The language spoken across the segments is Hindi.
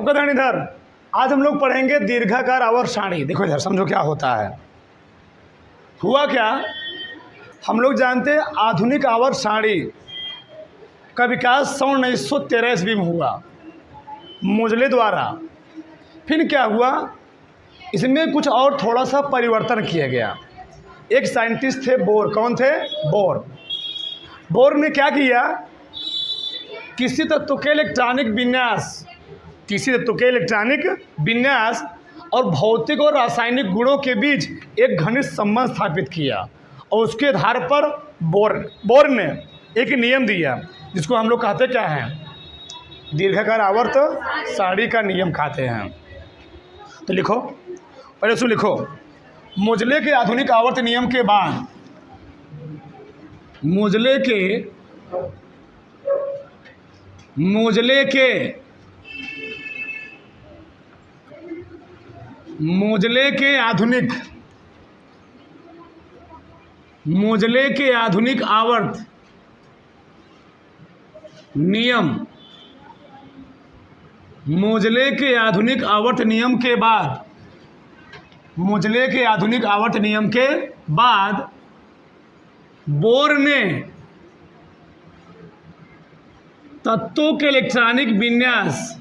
सबका ध्यान इधर। आज हम लोग पढ़ेंगे दीर्घाकार आवर्त सारणी। देखो इधर, समझो क्या होता है। हुआ क्या, हम लोग जानते हैं आधुनिक आवर्त सारणी का विकास सन 1913 ईस्वी में हुआ मोजले द्वारा। फिर क्या हुआ, इसमें कुछ और थोड़ा सा परिवर्तन किया गया। एक साइंटिस्ट थे बोर। कौन थे? बोर। बोर ने क्या किया, किसी तत्व के इलेक्ट्रॉनिक विन्यास और भौतिक और रासायनिक गुणों के बीच एक घनिष्ठ संबंध स्थापित किया, और उसके आधार पर बोर ने एक नियम दिया जिसको हम लोग कहते क्या हैं, दीर्घाकार आवर्त सारणी का नियम कहते हैं। तो लिखो, पहले इसको लिखो। मोजले के आधुनिक आवर्त नियम के बाद मोजले के आधुनिक आवर्त नियम, मोजले के आधुनिक आवर्त नियम के बाद बोर ने तत्वों के इलेक्ट्रॉनिक विन्यास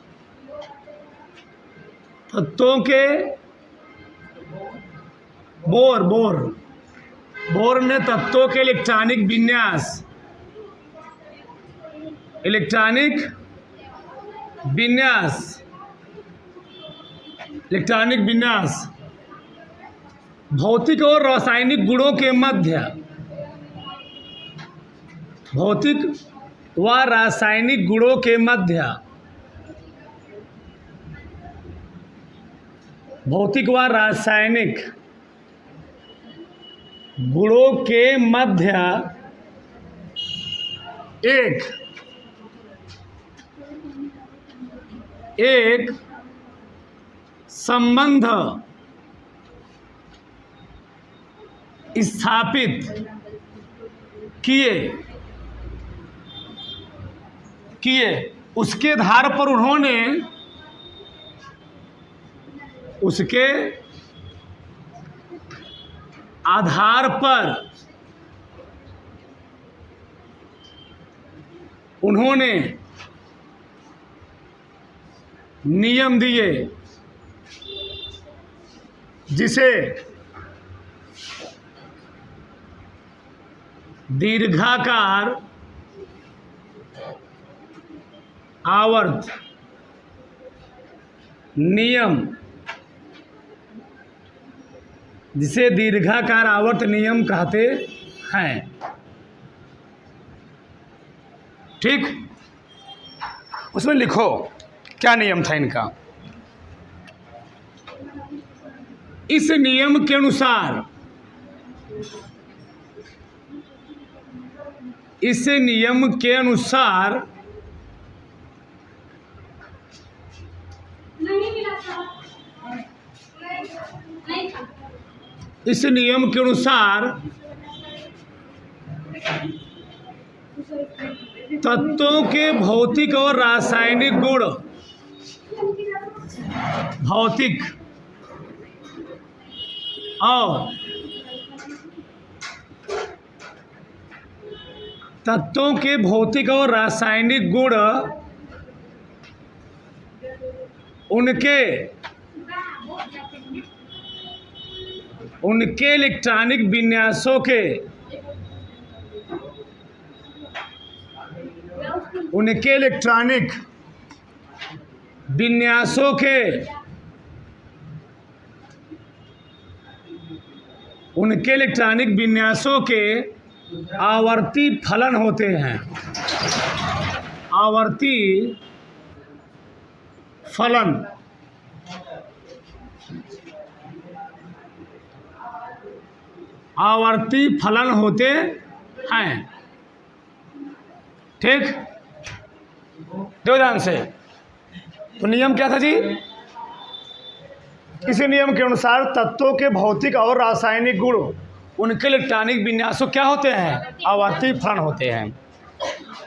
भौतिक और रासायनिक गुणों के मध्य एक संबंध स्थापित किए। उसके आधार पर उन्होंने नियम दिए जिसे दीर्घाकार आवर्त नियम कहते हैं। ठीक, उसमें लिखो क्या नियम था इनका। इस नियम के अनुसार तत्वों के भौतिक और रासायनिक गुण उनके इलेक्ट्रॉनिक विन्यासों के आवर्ती फलन होते हैं। ठीक, दो ध्यान से। तो नियम क्या था जी? इसी नियम के अनुसार तत्वों के भौतिक और रासायनिक गुण उनके इलेक्ट्रॉनिक विन्यासों क्या होते हैं? आवर्ती फलन होते हैं।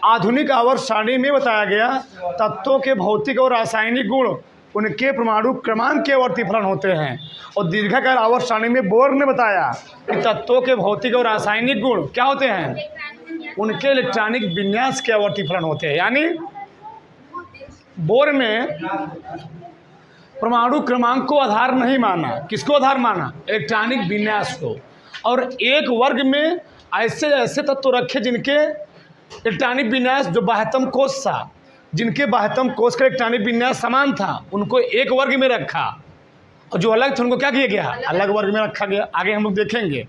आधुनिक आवर्त सारणी में बताया गया तत्वों के भौतिक और रासायनिक गुण उनके परमाणु क्रमांक के आवर्ती फलन होते हैं। और दीर्घाकार आवर्त सारणी में बोर ने बताया कि तत्वों के भौतिक और रासायनिक गुण क्या होते हैं, उनके इलेक्ट्रॉनिक विन्यास के आवर्ती फलन होते हैं। यानी बोर ने परमाणु क्रमांक को आधार नहीं माना, किसको आधार माना, इलेक्ट्रॉनिक विन्यास को। और एक वर्ग में ऐसे ऐसे तत्व रखे जिनके इलेक्ट्रॉनिक विन्यास जो बाह्यतम कोश था, जिनके बाह्यतम कोश का इलेक्ट्रॉनिक विन्यास समान था, उनको एक वर्ग में रखा, और जो अलग थे उनको क्या किया गया, अलग वर्ग में रखा गया। आगे हम लोग देखेंगे।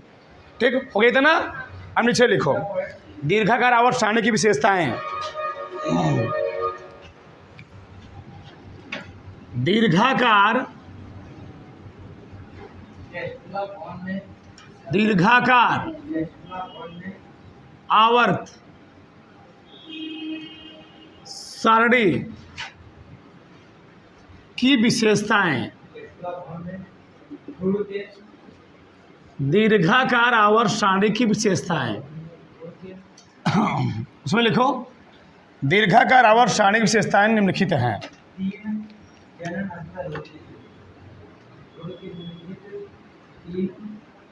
ठीक हो गया था ना। अब नीचे लिखो दीर्घाकार आवर्त सारणी की विशेषताएं। दीर्घाकार आवर्त सारणी की विशेषताएं। दीर्घाकार आवर्त सारणी की विशेषताएं, उसमें लिखो दीर्घाकार आवर्त सारणी की विशेषताएं निम्नलिखित हैं।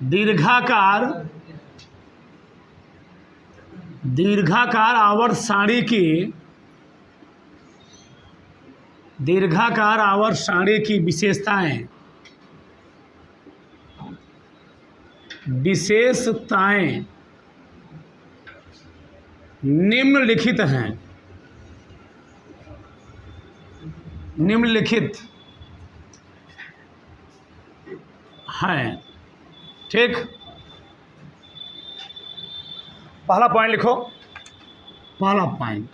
दीर्घाकार आवर्त सारणी की विशेषताएं निम्नलिखित हैं। ठीक, पहला पॉइंट लिखो। पहला पॉइंट,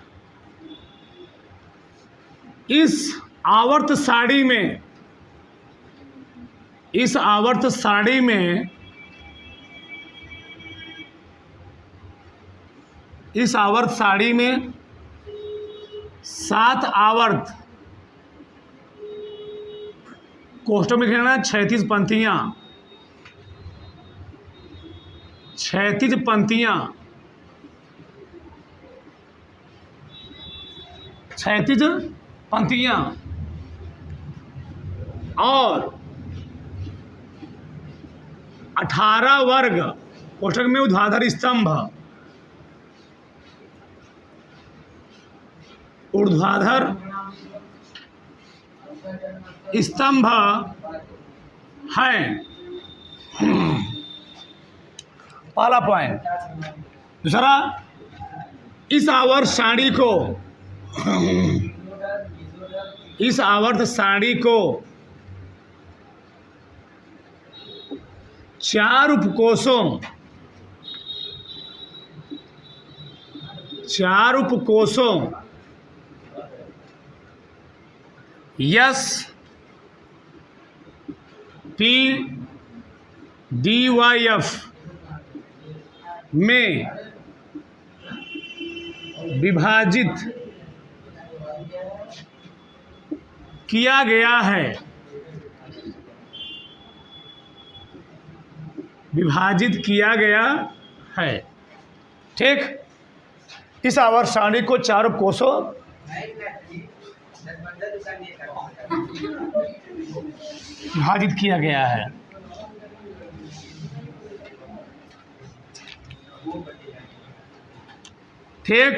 इस आवर्त सारणी में 7 आवर्त, कोष्ठक में लिखना 36 पंक्तियां, 36 पंक्तियां, 36 पंक्तियां और 18 वर्ग, कोष्ठक में ऊर्ध्वाधर स्तंभ, है। पहला पॉइंट। दूसरा, इस आवर्त सारणी को 4 उपकोषों यस पी डी वाई एफ में विभाजित किया गया है। ठीक, इस आवर्त सारणी को 4 उपकोषों विभाजित किया गया है। ठीक,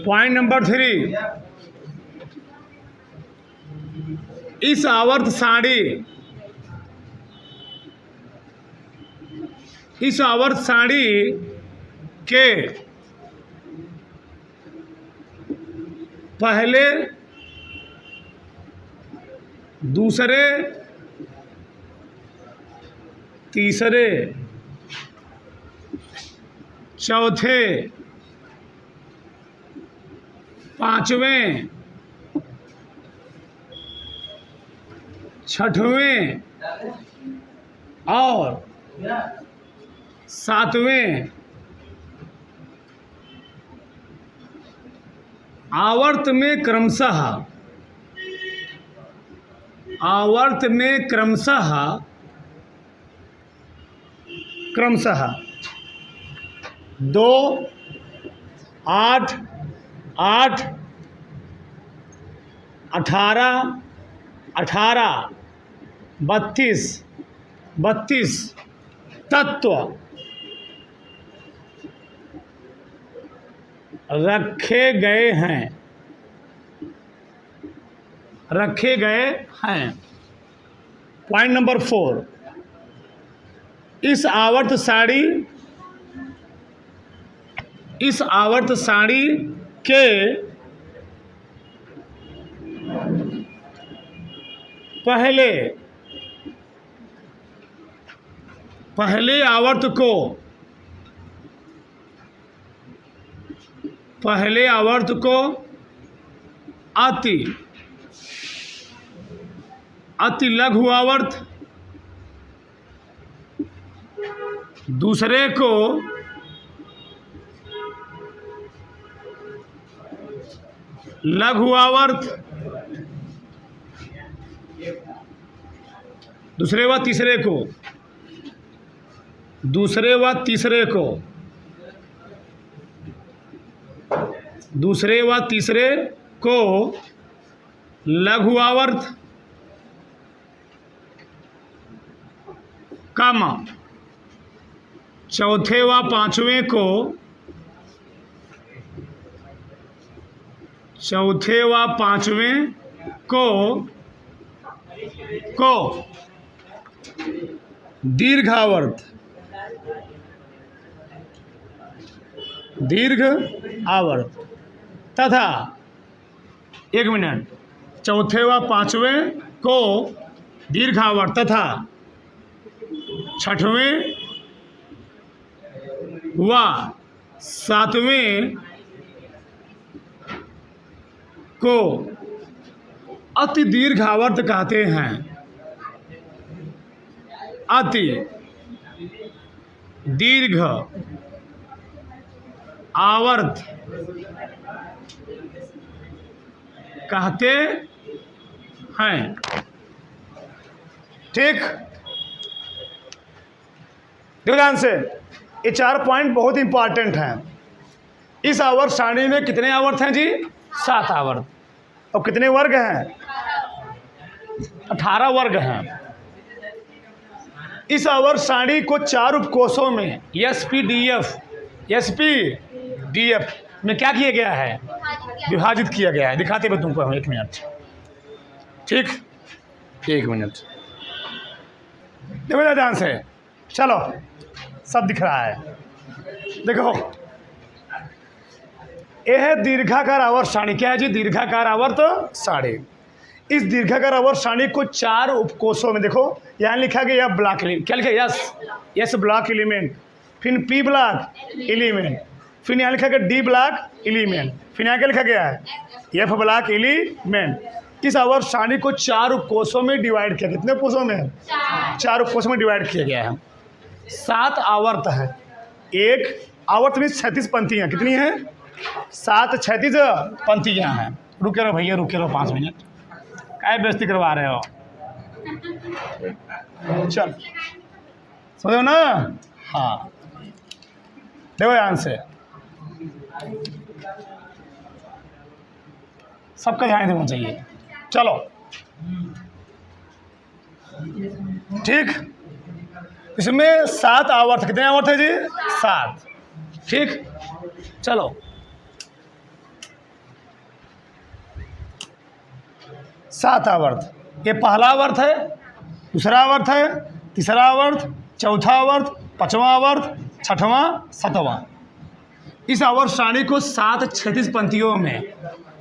पॉइंट नंबर 3, इस आवर्त सारणी के पहले, दूसरे, तीसरे, चौथे, पांचवें, छठवें और 7वें आवर्त में क्रमशः 2, 8, 8, 18 18 32 32 तत्व रखे गए हैं, रखे गए हैं। पॉइंट नंबर 4, इस आवर्त सारणी के पहले आवर्त को अति लघु आवर्त, दूसरे को लघु आवर्त, दूसरे व तीसरे को दूसरे व तीसरे को लघु आवर्त, कामा चौथे व पांचवें को दीर्घ आवर्त तथा 1 मिनट, चौथे व पांचवें को दीर्घ आवर्त तथा छठवें व सातवें को अति दीर्घ आवर्त कहते हैं। अति दीर्घ आवर्त कहते हैं। ठीक, ध्यान से, ये 4 पॉइंट बहुत इंपॉर्टेंट हैं। इस आवर्त सारणी में कितने आवर्त हैं जी? 7 आवर्त। और कितने वर्ग हैं? 18 वर्ग हैं। इस आवर्त सारणी को 4 उपकोषों में एसपीडीएफ में क्या किया गया है? विभाजित किया गया है। दिखाते हुए तुमको हम 1 मिनट। ठीक, 1 मिनट देखो ध्यान से, चलो सब दिख रहा है। देखो, यह है दीर्घाकार आवर्त सारणी। क्या है जी? दीर्घाकार आवर्त सारणी। इस दीर्घाकार आवर्त सारणी को 4 उपकोषों में, देखो यहाँ लिखा गया यह ब्लॉक एलिमेंट, क्या लिखा? यस ब्लॉक एलिमेंट, फिर पी ब्लॉक एलिमेंट, फिर यहाँ लिखा गया डी ब्लॉक एलिमेंट, फिर यहाँ क्या लिखा गया है? F block element. इस आवर्त सारणी को 4 उपकोषों में डिवाइड किया। कितने उपकोषों में? 4 उपकोषों में डिवाइड किया गया है। 7 आवर्त है। एक आवर्त में 36 पंक्तियाँ। कितनी हैं? 7 36 पंक्तियाँ हैं। रुके रहो भैया, रुके रहो 5 मिनट, क्या बेइज्जती करवा रहे हो? चल समझो ना? हाँ, देखो ध्यान से, सबका ध्यान देना चाहिए। चलो ठीक, इसमें 7 आवर्त। कितने आवर्त है जी? 7। ठीक, चलो 7 आवर्त। ये पहला आवर्त है, दूसरा आवर्त है, तीसरा आवर्त, चौथा आवर्त, 5वां आवर्त, 6वां, 7वां। इस आवर्त सारणी को 7 36 पंक्तियों में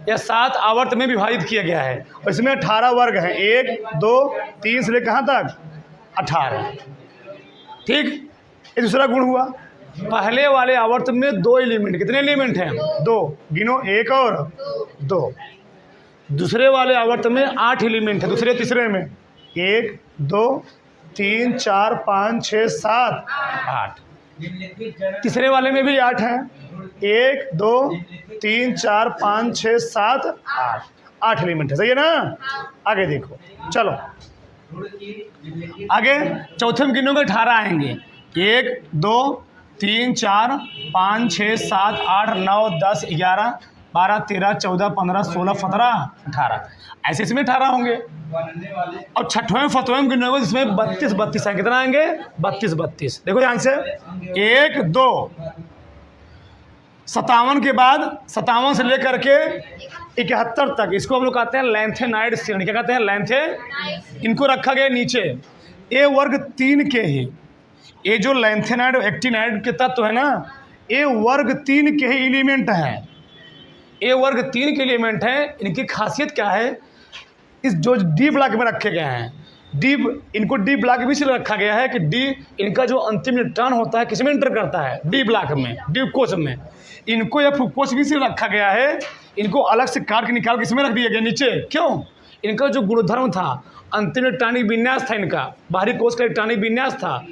या 7 आवर्त में विभाजित किया गया है। और इसमें 18 वर्ग हैं। 1 2 3 से लेकर कहाँ तक? 18। ठीक, ये दूसरा गुण हुआ। पहले वाले आवर्त में 2 एलिमेंट। कितने एलिमेंट हैं? 2। गिनो, 1 और 2। दूसरे वाले आवर्त में 8 एलिमेंट है। दूसरे तीसरे में 1 2 3 4 5 6 7 8। तीसरे वाले में भी 8 हैं। 1 2 3 4 5 6 7 8 एलिमेंट है। सही है ना? आगे देखो, चलो आगे चौथे में गिनोगे 18 आएंगे। 1 2 3 4 5 6 7 8 9 10 11 12, 13, 14, 15, 16, 17, 18, ऐसे इसमें 18 होंगे। और छठवें फतवें गिनोगे इसमें 32 32 है। कितना आएंगे? 32 32। देखो ध्यान से, 1 2 57 के बाद 57 से लेकर के 71 तक, इसको हम लोग कहते हैं लैंथेनाइड श्रेणी। क्या कहते हैं? लैंथे। इनको रखा गया नीचे ए वर्ग 3 के ही। ये जो लैंथेनाइड और एक्टिनाइड के तत्व है ना, ए वर्ग 3 के ही एलिमेंट हैं। ए वर्ग 3 के एलिमेंट हैं। इनकी खासियत क्या है? इस जो डी ब्लॉक में रखे गए हैं, इनको डी ब्लॉक भी इसलिए रखा गया है कि डी इनका जो अंतिम न्यूट्रॉन होता है किसमें इंटर करता है? डी ब्लॉक में, डी कोश में। इनको या फ्रुक्टोज भी इसलिए रखा गया है, इनको अलग से काट के निकाल के इसमें रख दिया गया नीचे। क्यों? इनका जो गुणधर्म था, अंतिम इलेक्ट्रॉनिक विन्यास था, इनका बाहरी कोश का इलेक्ट्रॉनिक विन्यास था,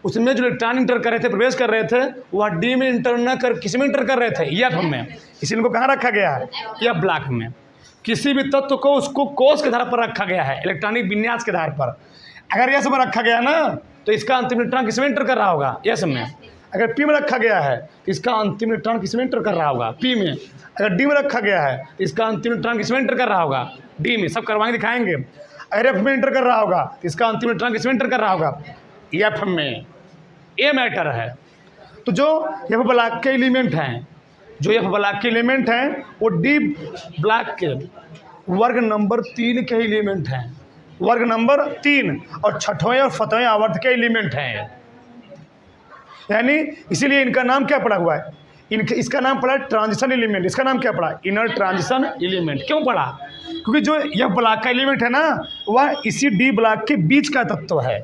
उसमें जो इलेक्ट्रॉन इंटर कर रहे थे, प्रवेश कर रहे थे, वह डी में इंटर न कर किस में इंटर कर रहे थे? एफ में। इसी इनको कहाँ रखा गया है? एफ ब्लॉक में। किसी भी तत्व को उसको कोश के आधार पर रखा गया है, इलेक्ट्रॉनिक विन्यास के आधार पर। अगर एस में रखा गया ना, तो इसका अंतिम इलेक्ट्रॉन किस में इंटर कर रहा होगा? एस में। अगर पी में रखा गया है तो इसका अंतिम इलेक्ट्रॉन किस में इंटर कर रहा होगा? पी में। अगर डी में रखा गया है तो इसका अंतिम इलेक्ट्रॉन किस में इंटर कर रहा होगा? डी में। सब करवाएंगे, दिखाएंगे। अगर एफ में इंटर कर रहा होगा तो इसका अंतिम इलेक्ट्रॉन किस में इंटर कर रहा होगा? एफ में। ये मैटर है। तो जो एफ ब्लॉक के एलिमेंट हैं, जो एफ ब्लॉक के एलिमेंट हैं, वो डी ब्लॉक के वर्ग नंबर 3 के एलिमेंट हैं, वर्ग नंबर 3, और छठवें और सातवें आवर्त के एलिमेंट हैं। यानी इसीलिए इनका नाम क्या पड़ा हुआ है? इसका नाम पड़ा ट्रांजिशन एलिमेंट। इसका नाम क्या पड़ा? Inner transition element. क्यों पड़ा? क्योंकि जो यह ब्लॉक का एलिमेंट है ना, वह इसी डी ब्लॉक के बीच का तत्व है,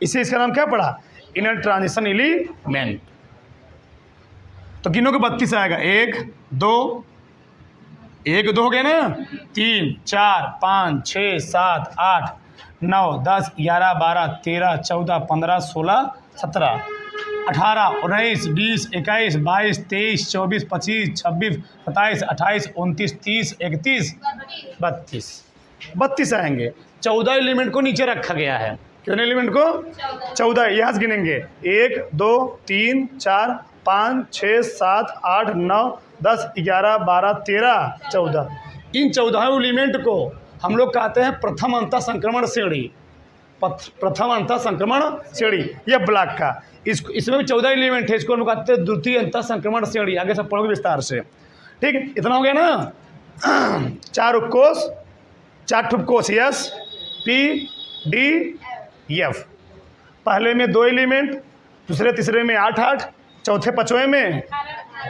इसे इसका नाम क्या पड़ा? Inner transition element. तो गिनो के 32 आएगा। 1 2 1 2 हो गया ना, 3 4 5 6 7 8 9 10 11 12 13 14 15 16 17 18 19 20 21 22 23 24 25 26 27 28 29 30 31 32 32 आएंगे। 14 एलिमेंट को नीचे रखा गया है। कितने एलिमेंट को? 14। यहाँ से गिनेंगे 1 2 3 4 5 6 7 8 9 10 11 12 13 14। इन 14 एलिमेंट को हम लोग कहते हैं प्रथम अंतः संक्रमण श्रेणी। प्रथम अंतः संक्रमण श्रेणी यह ब्लॉक का। इसमें भी 14 एलिमेंट है, इसको हम कहते हैं द्वितीय अंतः संक्रमण श्रेणी। आगे सब पढ़ोगे विस्तार से। ठीक, इतना हो गया ना। 4 उपकोष, 4 उपकोष, एस पी डी एफ। पहले में 2 एलिमेंट, दूसरे तीसरे में 8 8, चौथे पांचवें में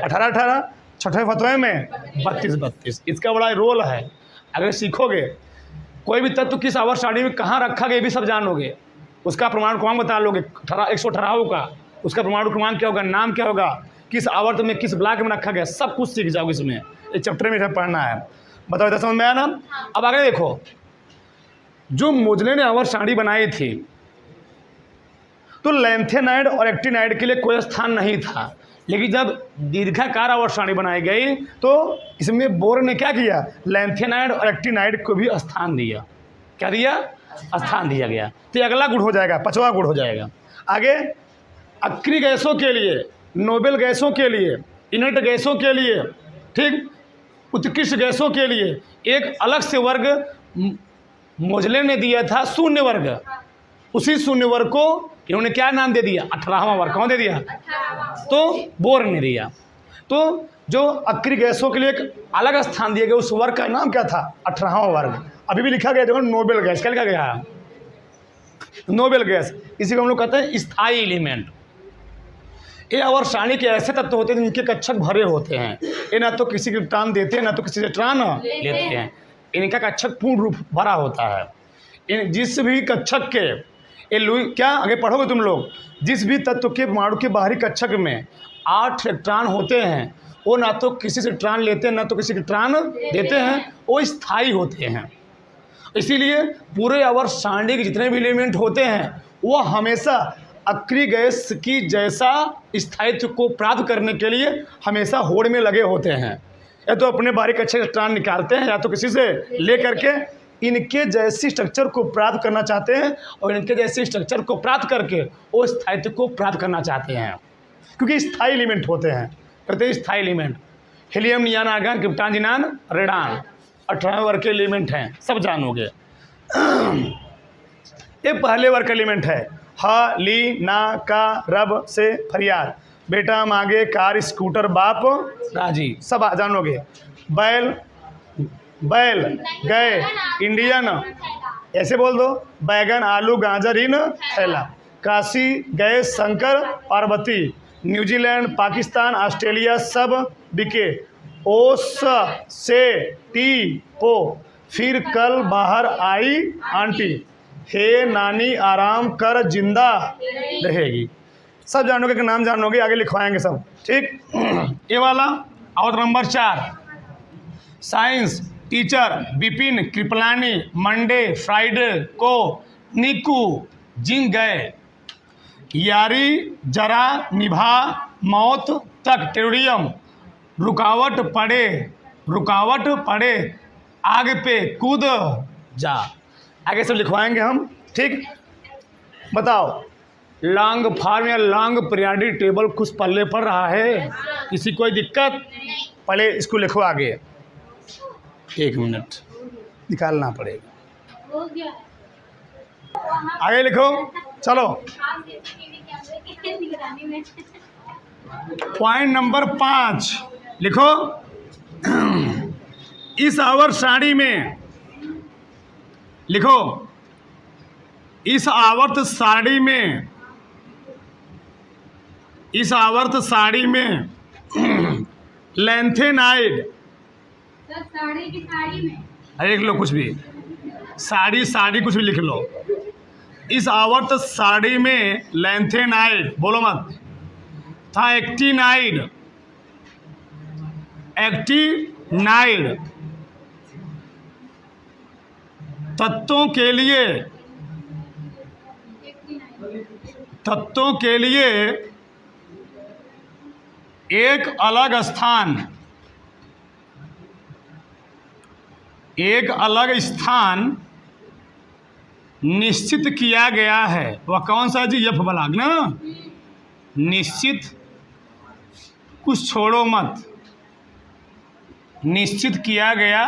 18 18, छठे सातवें में 32 32। इसका बड़ा रोल है। अगर सीखोगे कोई भी तत्व किस आवर्त सारणी में कहाँ रखा गया, ये भी सब जानोगे। उसका परमाणु क्रमांक बता लोगे 118 का, उसका परमाणु क्रमांक क्या होगा, नाम क्या होगा, किस आवर्त में किस ब्लॉक में रखा गया, सब कुछ सीख जाओगे। इसमें इस चैप्टर में पढ़ना है। बताओ इतना समझ में आया ना? अब आगे देखो, जो मोजले ने आवर्त सारणी बनाई थी, तो लैंथेनाइड और एक्टिनाइड के लिए कोई स्थान नहीं था। लेकिन जब दीर्घाकार आवर्त सारणी बनाई गई तो इसमें बोर ने क्या किया? लैंथेनाइड और एक्टिनाइड को भी स्थान दिया। क्या दिया? स्थान दिया गया। तो अगला गुण हो जाएगा, 5वां गुण हो जाएगा। आगे अक्रिय गैसों के लिए, नोबेल गैसों के लिए, इनर्ट गैसों के लिए, ठीक, उत्कृष्ट गैसों के लिए एक अलग से वर्ग मोजले ने दिया था, शून्य वर्ग। उसी शून्य वर्ग को इन्होंने क्या नाम दे दिया? 18वां वर्ग। कौन दे दिया? तो बोर ने दिया। तो जो अक्रिय गैसों के लिए एक अलग स्थान दिया गया, उस वर्ग का नाम क्या था? 18वां वर्ग। अभी भी लिखा गया, देखो नोबेल गैस। क्या लिखा गया है? Noble gas. इसी को हम लोग कहते हैं स्थायी एलिमेंट। ये आवर्त सारणी के ऐसे तत्व होते हैं जिनके कक्षक भरे होते हैं। ये ना तो किसी के इलेक्ट्रॉन देते हैं, ना तो किसी से इलेक्ट्रॉन लेते हैं। इनका कक्षक पूर्ण रूप भरा होता है। इन जिस भी कक्षक के क्या आगे पढ़ोगे तुम लोग, जिस भी तत्व के परमाणु के बाहरी कक्षक में 8 इलेक्ट्रॉन होते हैं, वो ना तो किसी से इलेक्ट्रॉन लेते हैं, ना तो किसी के इलेक्ट्रॉन देते हैं, वो स्थायी होते हैं। इसीलिए पूरे आवर्त सारणी के जितने भी एलिमेंट होते हैं वो हमेशा अक्रिय गैस की जैसा स्थायित्व को प्राप्त करने के लिए हमेशा होड़ में लगे होते हैं। या तो अपने बाहरी कक्षक से इलेक्ट्रॉन निकालते हैं, या तो किसी से ले करके इनके जैसी स्ट्रक्चर को प्राप्त करना चाहते हैं, और इनके जैसे स्ट्रक्चर को प्राप्त करके वो स्थायित्व को प्राप्त करना चाहते हैं, क्योंकि स्थायी एलिमेंट होते हैं। कहते हैं स्थायी element. Helium, neon, argon, krypton, xenon, radon 18वें वर्ग के एलिमेंट हैं, सब जानोगे। ये पहले वर्ग का एलिमेंट है। ह, ली, ना, का, रब से फरियाद, बेटा मांगे कार स्कूटर बाप राजी, सब जानोगे। बैल, बैल गए, इंडियन, ऐसे बोल दो, बैगन, आलू, गाजर, इन, थैला। काशी गए शंकर पार्वती, न्यूजीलैंड, पाकिस्तान, ऑस्ट्रेलिया सब बिके, ओस से टी पो, फिर कल बाहर आई आंटी, हे नानी आराम कर जिंदा रहेगी। सब जानोगे कि नाम जानोगे, आगे लिखवाएंगे सब, ठीक। ये वाला। और number 4 science teacher Vipin, Kripalani, Monday, Friday को, निकू, जिन गए, यारी जरा निभा मौत तक, टेरियम, रुकावट पड़े आग पे कूद जा। आगे सब लिखवाएंगे हम, ठीक। बताओ, लॉन्ग फॉर्म या लॉन्ग पीरियडिक टेबल कुछ पल्ले पड़ रहा है? किसी कोई दिक्कत? पहले इसको लिखो आगे, 1 मिनट निकालना पड़ेगा, आगे लिखो। चलो, पॉइंट नंबर 5 लिखो। इस आवर्त साड़ी में लिखो, इस आवर्त साड़ी में, इस आवर्त साड़ी में लेंथेनाइड, साड़ी की साड़ी में, लिख लो कुछ भी, साड़ी कुछ भी लिख लो। इस आवर्त साड़ी में लेंथेनाइड, बोलो मत, था एक्टिनाइड, तत्वों के लिए एक अलग स्थान निश्चित किया गया है। वह कौन सा जी? यफ बलाग ना, निश्चित, कुछ छोड़ो मत, निश्चित किया गया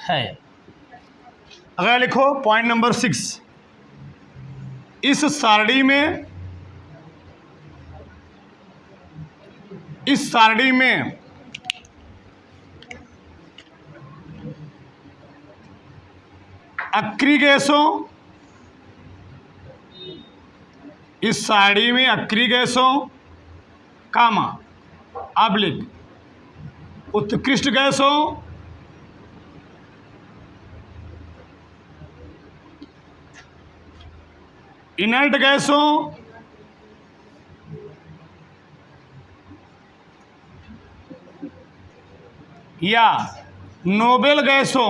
है। अगर लिखो पॉइंट नंबर 6, इस सारणी में अक्री गैसों, इस सारणी में अक्री गैसों, कामा ऑब्लिक उत्कृष्ट गैसों, इनर्ट गैसों, या नोबेल गैसों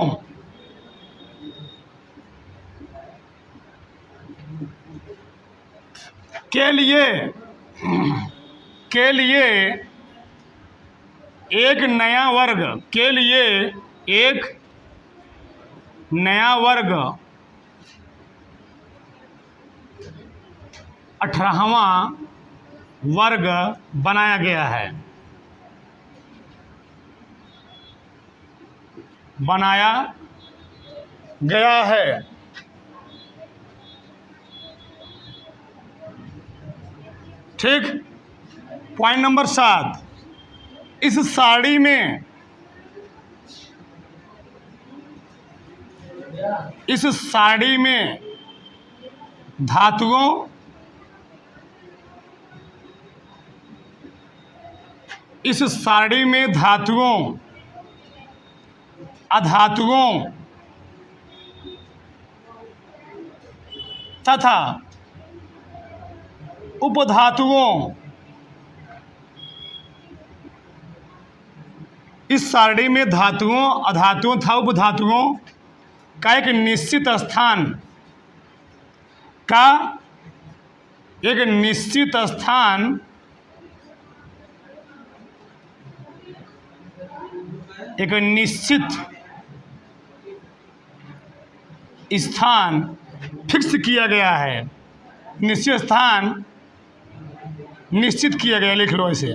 के लिए एक नया वर्ग 18वां वर्ग बनाया गया है। ठीक। पॉइंट नंबर 7, इस साड़ी में धातुओं, अधातुओं तथा उपधातुओं, इस सारणी में धातुओं, अधातुओं तथा उपधातुओं का एक निश्चित स्थान फिक्स किया गया है। निश्चित स्थान निश्चित किया गया, लिख लो इसे।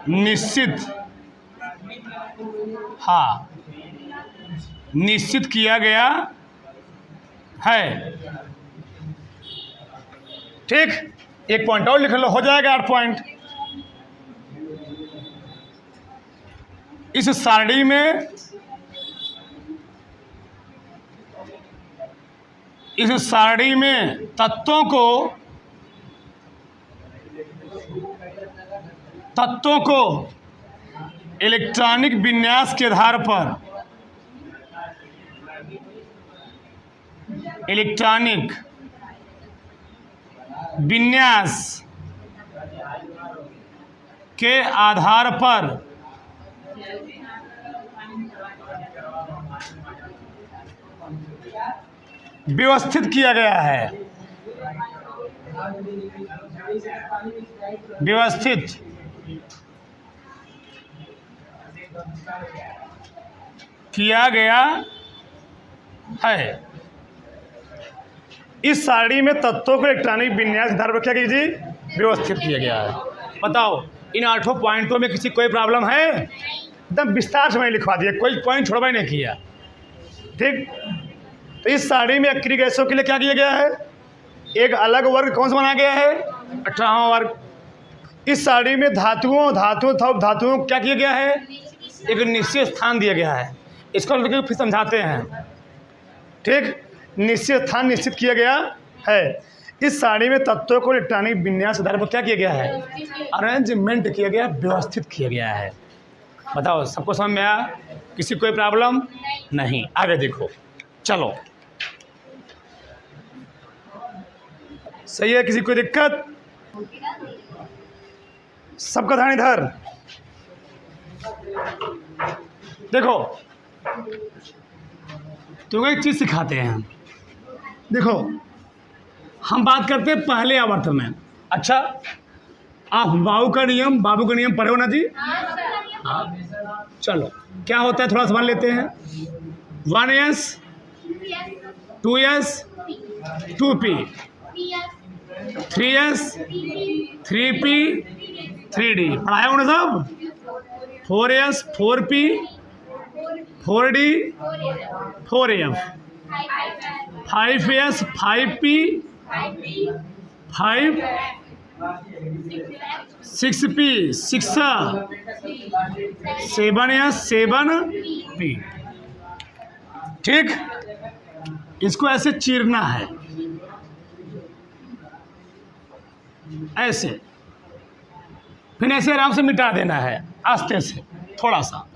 निश्चित, हाँ, निश्चित किया गया है। ठीक, एक पॉइंट और लिख लो, हो जाएगा 8 पॉइंट। इस सारणी में तत्वों को इलेक्ट्रॉनिक विन्यास के आधार पर इलेक्ट्रॉनिक विन्यास के आधार पर व्यवस्थित किया गया है। व्यवस्थित किया गया है। इस सारणी में तत्वों को इलेक्ट्रॉनिक विन्यास आधार पर क्या कीजिए, व्यवस्थित किया गया है। बताओ, इन 8 पॉइंटों में किसी कोई प्रॉब्लम है? एकदम विस्तार से मैंने लिखवा दिया, कोई पॉइंट छोड़वा नहीं किया। ठीक, तो इस सारणी में अक्रिय गैसों के लिए क्या किया गया है? एक अलग वर्ग कौन सा बनाया गया है? 18वां वर्ग। इस सारणी में धातुओं क्या किया गया है? एक निश्चित स्थान दिया गया है। इसको लेकर फिर समझाते हैं। ठीक, निश्चित स्थान निश्चित किया गया है। इस सारणी में तत्वों को इलेक्ट्रॉनिक विन्यास आधार पर क्या किया गया है? अरेंजमेंट किया गया, व्यवस्थित किया गया है। बताओ, सबको समझ में आया? किसी कोई प्रॉब्लम नहीं? आगे देखो, चलो, सही है? किसी कोई दिक्कत? सबका ध्यान इधर देखो, तुम्हें एक चीज सिखाते हैं। देखो, हम बात करते हैं पहले आवर्त में। अच्छा, आप बाबू का नियम पढ़े हो ना जी? हाँ, चलो, क्या होता है थोड़ा समझ लेते हैं। 1s 2s 2p 3s 3p 3d पढ़ाया उन्हें सब। 4s 4p 4d 4f 5s 5p 5 6p 6 7s 7p। ठीक, इसको ऐसे चीरना है, ऐसे, फिर ऐसे आराम से मिटा देना है, आस्ते से, थोड़ा सा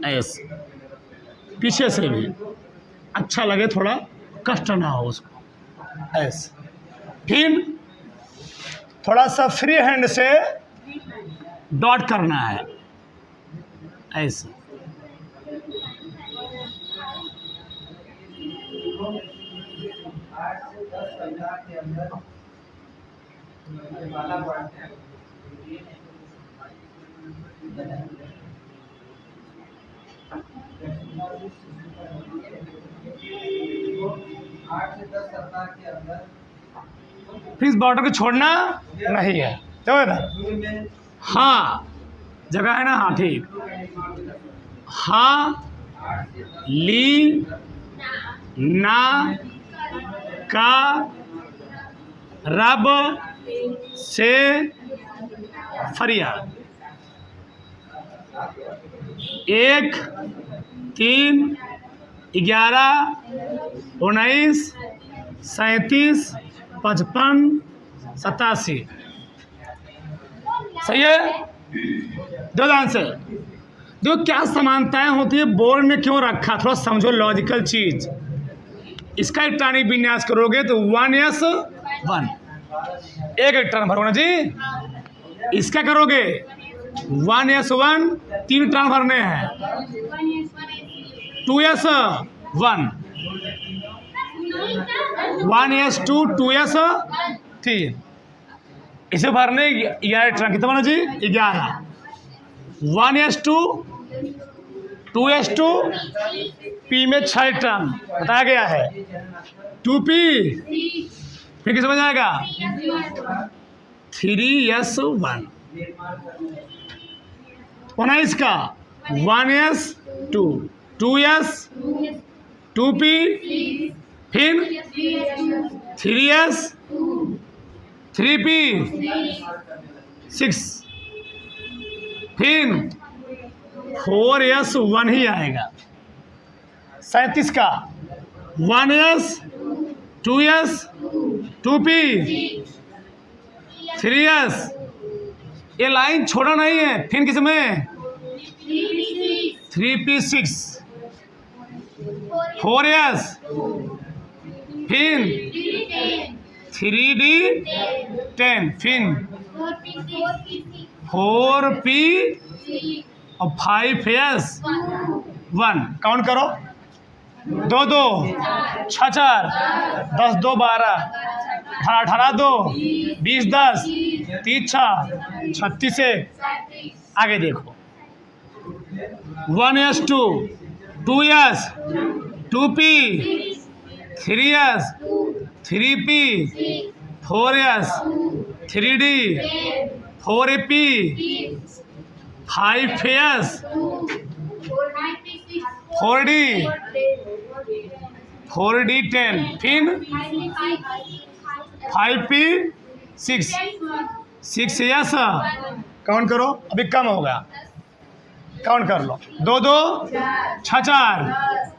ऐसे, पीछे से भी अच्छा लगे, थोड़ा कष्ट ना हो उसको, ऐसे। फिर थोड़ा सा फ्री हैंड से डॉट करना है, ऐसे। फिर इस बॉर्डर को छोड़ना नहीं है, तो इधर हाँ जगह है ना, हाँ ठीक, हाँ ली ना का रब से फरियाद 1 3 11 19 37 55 87। सही है? दो आंसर। दो क्या समानताएं होती है, बोर्ड में क्यों रखा, थोड़ा समझो लॉजिकल चीज। इसका इलेक्ट्रॉनिक विन्यास करोगे तो 1s 1 एक इलेक्ट्रॉन भरोगे ना जी। इसका करोगे 1s 1 3 इलेक्ट्रॉन भरने हैं, 2s 1 1s 2 2s 3 इसे भरने 11 इलेक्ट्रॉन कितना बना जी? 11। 1s 2 2s 2 p में 6 इलेक्ट्रॉन बताया गया है, 2p फिर किस बन जाएगा 3s 1। 19 का 1s 2 2s 2p फिर 3s 3p 6 फिर 4s 1 ही आएगा। 37 का 1s 2s 2p 3s, ये लाइन छोड़ा नहीं है। फिर किसमें 3p6 4s फिर 3d10 फिर 4p और 5s 1 काउंट करो। 2 2 6 4 10 2 12 18 2 20 10 30 6 36 से आगे देखो। 1s 2 2s 2p 3s 3p 4s 3d 4p 5s 4d 4d10 फिर 5p 6 6s काउंट करो। अभी कम होगा, काउंट कर लो। 2 2 6 4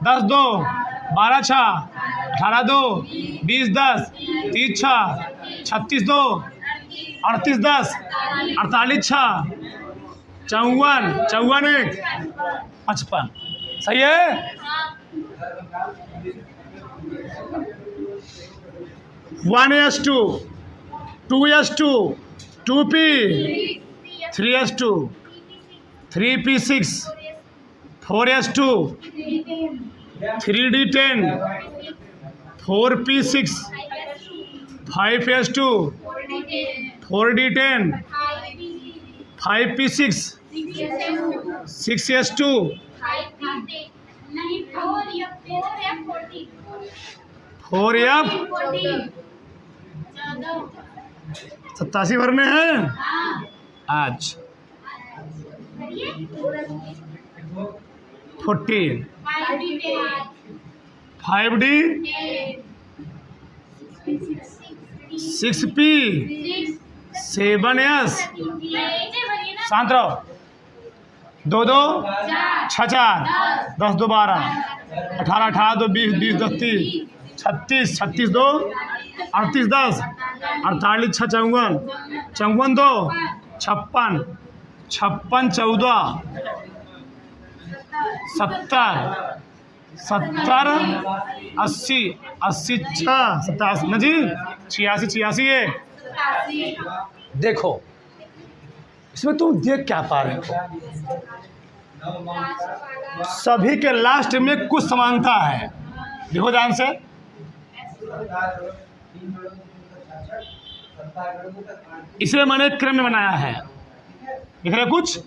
10 2 12 6 18 2 20 10 30 6 36 2 38 10 48 6 54 54 1 55। सही है। 1s 2 2s 2 2p 3s 2 3p6 4s 2 3d10 4p6 5s 2 4d10 5p6 6s 2 4f 87 भरने हैं आज। 14 5d 6p 7s शांत रहो। 2 2 6 4 10 2 12 18 18 2 20 20 10 30 36 36 2 38 10 48 6 54 54 2 56 56 14 70 70 80 80 6 87 ना जी 86 86 1। देखो इसमें तुम देख क्या पा रहे हो, सभी के लास्ट में कुछ समानता है। देखो ध्यान से, इसलिए मैंने क्रम में बनाया है। दिख रहा है कुछ?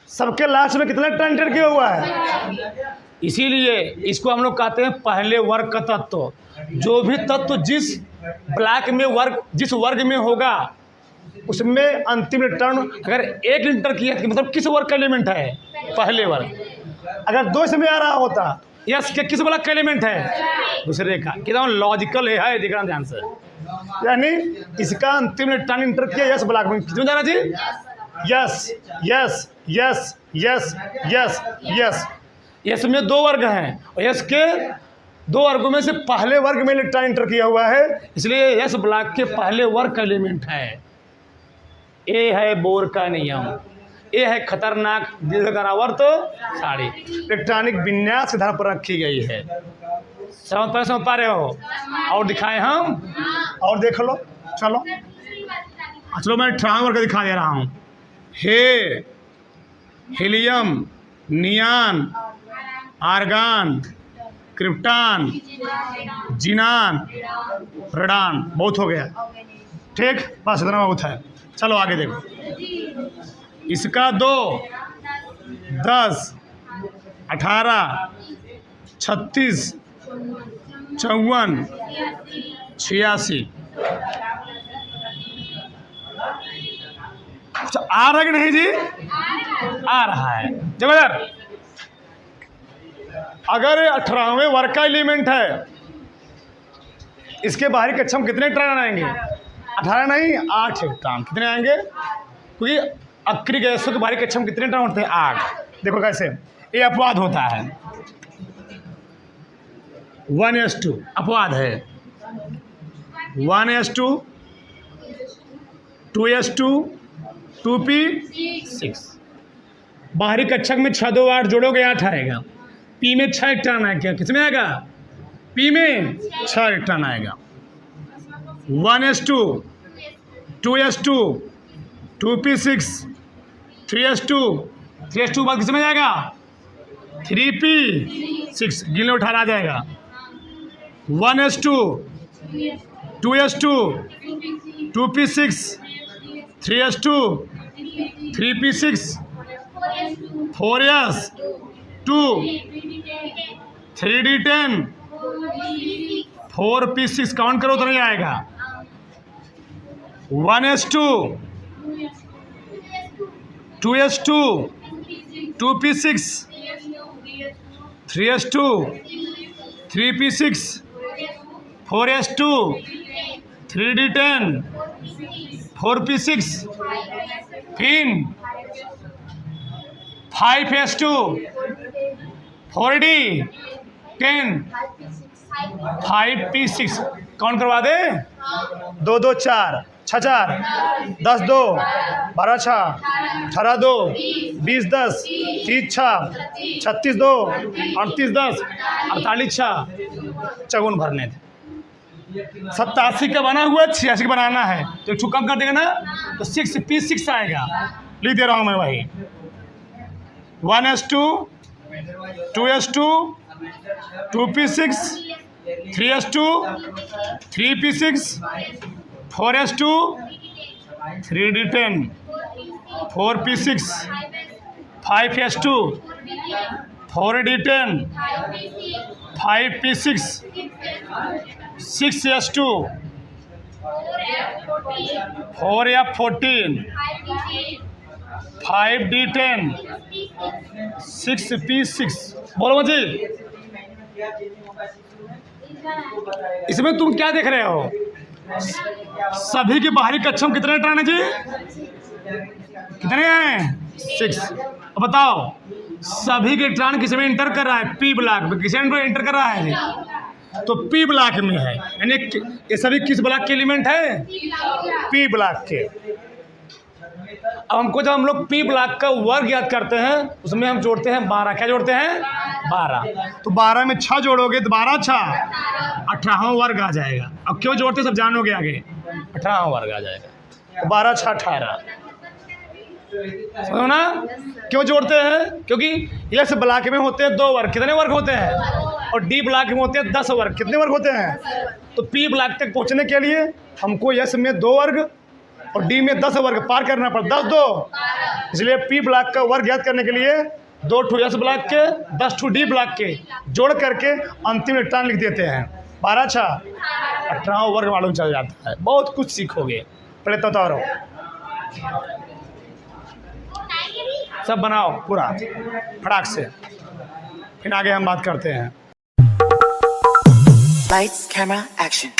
सबके लास्ट में कितना टर्न इंटर किया हुआ है, इसीलिए इसको हम लोग कहते हैं पहले वर्ग का तत्व। जो भी तत्व जिस ब्लॉक में वर्ग जिस वर्ग में होगा उसमें अंतिम टर्न अगर एक इंटर किया तो मतलब किस वर्ग का एलिमेंट है, पहले वर्ग। अगर दो इसमें आ रहा होता यस के किस ब्लॉक का एलिमेंट है, दूसरे का। कितना लॉजिकल है देखना ध्यान से। यानी इसका अंतिम टर्न इंटर किया यस ब्लॉक में, कितने जाना जी, yes yes yes yes yes yes. S में दो वर्ग हैं और यस के दो वर्गों में से पहले वर्ग में टर्न इंटर किया हुआ है, इसलिए यस ब्लॉक के पहले वर्ग का एलिमेंट है। ये है बोर का नियम, ये है खतरनाक दीर्घकारावर्त साड़ी। इलेक्ट्रॉनिक विन्यास के आधार पर रखी गई है। समझ पा रहे हो? और दिखाए हम, और देख लो। चलो चलो मैं ट्रांग वर्ग दिखा दे रहा हूँ। हे, हीलियम, नियान, आर्गान, क्रिप्टान, जिनान, रेडान। बहुत हो गया, ठीक, बस इतना बहुत है। चलो आगे देखो। इसका 2 10 18 36 54 86 अच्छा, आ रहा है कि नहीं जी? आ रहा है। देखो यार, अगर 18वें वर्ग का एलिमेंट है, इसके बाहरी कक्षा में कितने इलेक्ट्रॉन आएंगे? 18 नहीं, 8 इलेक्ट्रॉन। कितने आएंगे? क्योंकि अक्रिय गैसों के बाहरी कक्षा में कितने इलेक्ट्रॉन होते हैं? 8। देखो कैसे ये अपवाद होता है। 1s2 अपवाद है। 1s2, 2s2, 2p6। बाहरी कक्षक में 6 2 8 जोड़ोगे 8 आएगा। पी में 6 इलेक्ट्रॉन आएगा। किसमें आएगा? पी में 6 इलेक्ट्रॉन आएगा। 1s2, 2s2, 2p6, 3s2, 3s2 बाद किसमें जाएगा? 3p6 गिनले 18 आ जाएगा। 1s2, 2s2, 2p6, 3s2, 3p6, 4s2, 3d10, 4p6 count करो तो नहीं आएगा। 1s2, 2s2, 2p6, 3s2, 3p6, 4s2, 3d10, 4p6, फिर 5s2, 4d10, 5p6 काउंट करवा दे। 2 2 4 6 4 10 2 12 6 18 2 20 10 30 6 36 2 38 10 48 6 चौगुन भरने थे। 87 का बना हुआ 86 का बनाना है तो एक कम कर देगा ना तो 6p6 आएगा। लिख दे रहा हूँ मैं वही। 1s2, 2s2, 2p6, 3s2, 3p6, 4s2, 3d10, 4p6, 5s2, 4d10, 5p6, 6s2, 4f14, 5d10, 6p6। बोलो मुझे इसमें तुम क्या देख रहे हो? सभी के बाहरी कक्षा में कितने इलेक्ट्रॉन है जी? कितने हैं? 6। अब बताओ सभी के इलेक्ट्रॉन किस में इंटर कर रहा है? पी ब्लॉक में। किस में इंटर कर रहा है जी? तो पी ब्लॉक में है। यानी ये सभी किस ब्लॉक के एलिमेंट है? पी ब्लॉक के। अब हमको जब हम लोग पी ब्लॉक का वर्ग याद करते हैं उसमें हम जोड़ते हैं 12। क्या जोड़ते हैं? 12। तो 12 में 6 जोड़ोगे तो 12 6 18वां वर्ग आ जाएगा। अब क्यों जोड़ते सब जानोगे आगे। 18वां वर्ग आ जाएगा। तो 12 6 18 समझो ना क्यों जोड़ते हैं? क्योंकि एस ब्लॉक में होते हैं 2 वर्ग। कितने वर्ग होते हैं? और डी ब्लॉक में होते हैं 10 वर्ग। कितने वर्ग होते हैं? तो पी ब्लॉक तक पहुंचने के लिए हमको एस में 2 वर्ग और डी में 10 वर्ग पार करना पड़ता। 10 2 इसलिए पी ब्लॉक का वर्ग याद करने के लिए 2 ठू एस ब्लॉक के 10 ठू डी ब्लॉक के जोड़ करके अंतिम इलेक्ट्रॉन लिख देते हैं। 12 6 18वां वर्ग मालूम चल जाता है। बहुत कुछ सीखोगे। पहले तो उतारो सब बनाओ पूरा फटाक से फिर आगे हम बात करते हैं। Lights, camera, action.